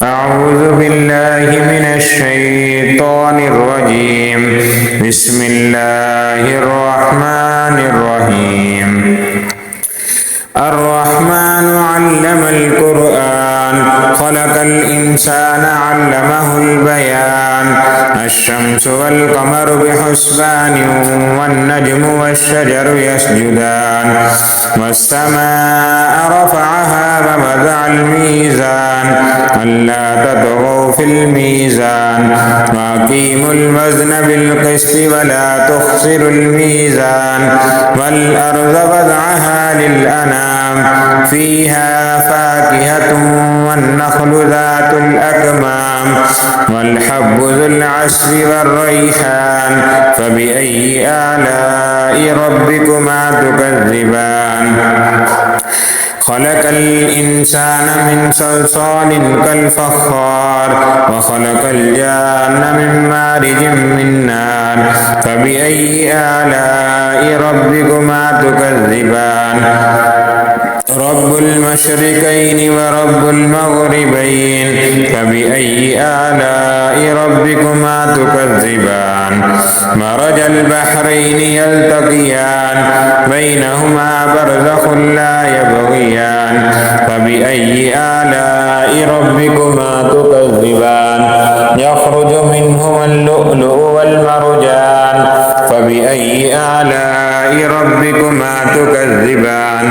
أعوذ بالله من الشيطان الرجيم. بسم الله الرحمن الرحيم. الرحمن علم القرآن خلق الإنسان علمه البيان. الشمس والقمر بحسبان والنجم والشجر يسجدان والسماء رفعها ووضع الميزان ألا تطغوا في الميزان وأقيموا الوزن بالقسط ولا تخسروا الميزان والأرض وضعها للأنام فيها فاكهة والنخل ذات الأكمام والحب ذو العصف والريحان فبأي آلاء ربكما تكذبان. خلق الإنسان من صلصال كالفخار وخلق الجان من مارج من نار فبأي آلاء ربكما تكذبان. رب المشرقين ورب المغربين فبأي آلاء ربكما تكذبان. مرج البحرين يلتقيان بينهما برزخ لا يبغيان فبأي آلاء ربكما تكذبان. يخرج منهما اللؤلؤ والمرجان فبأي آلاء ربكما تكذبان.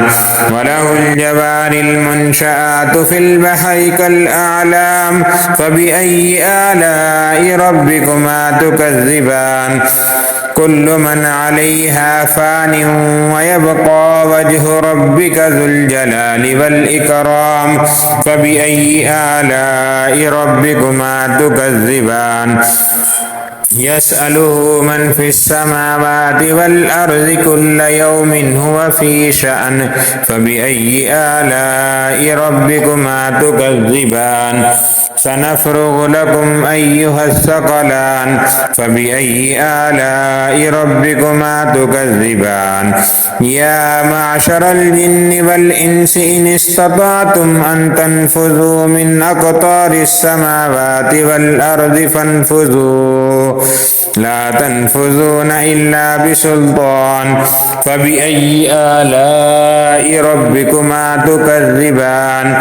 وله الجوار المنشآت في البحر كالأعلام فبأي آلاء ربكما تكذبان. كل من عليها فان ويبقى وجه ربك ذو الجلال والإكرام فبأي آلاء ربكما تكذبان. يسأله من في السماوات والأرض كل يوم هو في شأن فبأي آلاء ربكما تكذبان. سنفرغ لكم أيها الثقلان فبأي آلاء ربكما تكذبان. يا معشر الجن والإنس إن استطعتم أن تنفذوا من أقطار السماوات والأرض فانفذوا لا تنفذون إلا بسلطان فبأي آلاء ربكما تكذبان.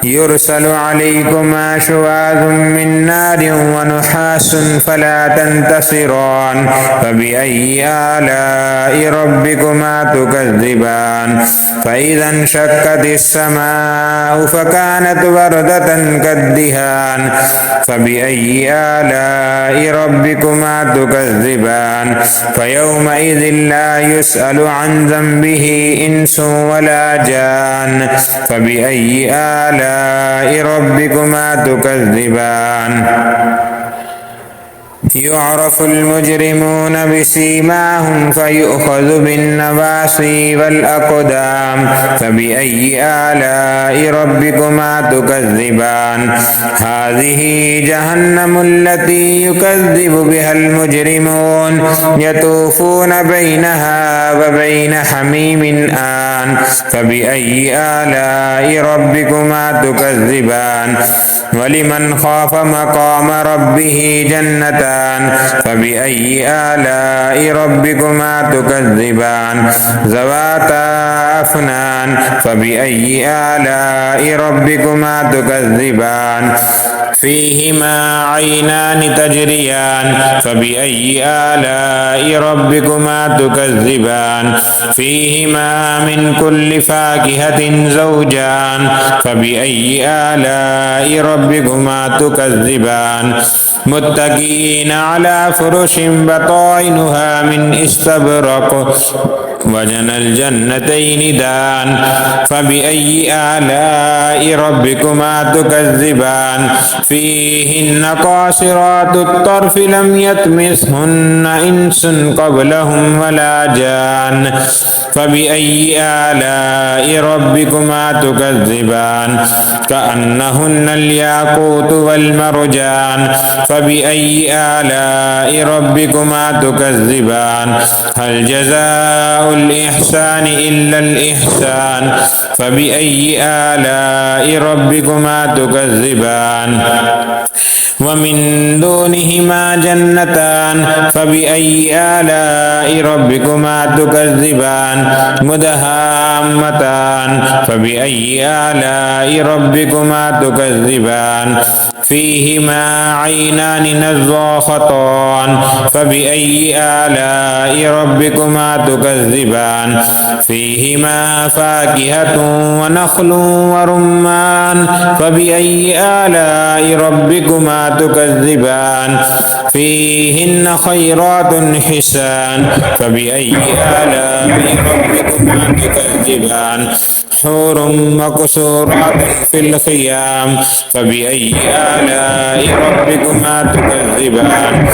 يرسل عليكما شواظ من نار ونحاس فلا تنتصران فبأي آلاء ربكما تكذبان. فإذا انشقت السماء فكانت وردة كالدهان فبأي آلاء ربكما تكذبان. فيومئذ لا يسأل عن ذنبه إنس ولا جان فبأي آلاء ربكما تكذبان. يعرف المجرمون بسيماهم فيؤخذ بالنواصي والأقدام فبأي آلاء ربكما تكذبان. هذه جهنم التي يكذب بها المجرمون يطوفون بينها وبين حميم آن فبأي آلاء ربكما تكذبان. ولمن خاف مقام ربه جنتان فبأي آلاء ربكما تكذبان. ذواتا أفنان فبأي آلاء ربكما تكذبان. فيهما عينان تجريان فبأي آلاء ربكما تكذبان. فيهما من كل فاكهة زوجان فبأي آلاء ربكما تكذبان. متكئين على فرش بطائنها من استبرق وجنى الجنتين دان فبأي آلاء ربكما تكذبان. فيهن قاصرات الطرف لم يطمثهن إنس قبلهم ولا جان فبأي آلاء ربكما تكذبان كأنهن الياقوت والمرجان فبأي آلاء ربكما تكذبان هل جزاء الإحسان إلا الإحسان فبأي آلاء ربكما تكذبان ومن دونهما جنتان فبأي آلاء ربكما تكذبان مدهامتان فبأي آلاء ربكما تكذبان فيهما عينان نضاختان فبأي آلاء ربكما تكذبان فيهما فاكهة ونخل ورمان فبأي آلاء ربكما تكذبان فيهن خيرات حسان فبأي آلاء ربكما تكذبان حور مقصورات في الخيام فبأي آلاء ربكما تكذبان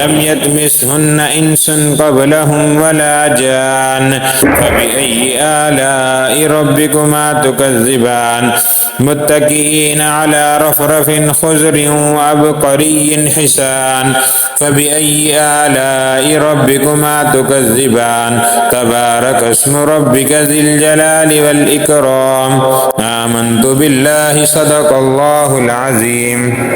لم يطمثهن إنس قبلهم ولا جان فبأي آلاء ربكما تكذبان متكئين على رفرف خضر وعبقري حسان فبأي آلاء ربكما تكذبان تبارك اسم ربك ذي الجلال والإكرام آمنت بالله صدق الله العظيم.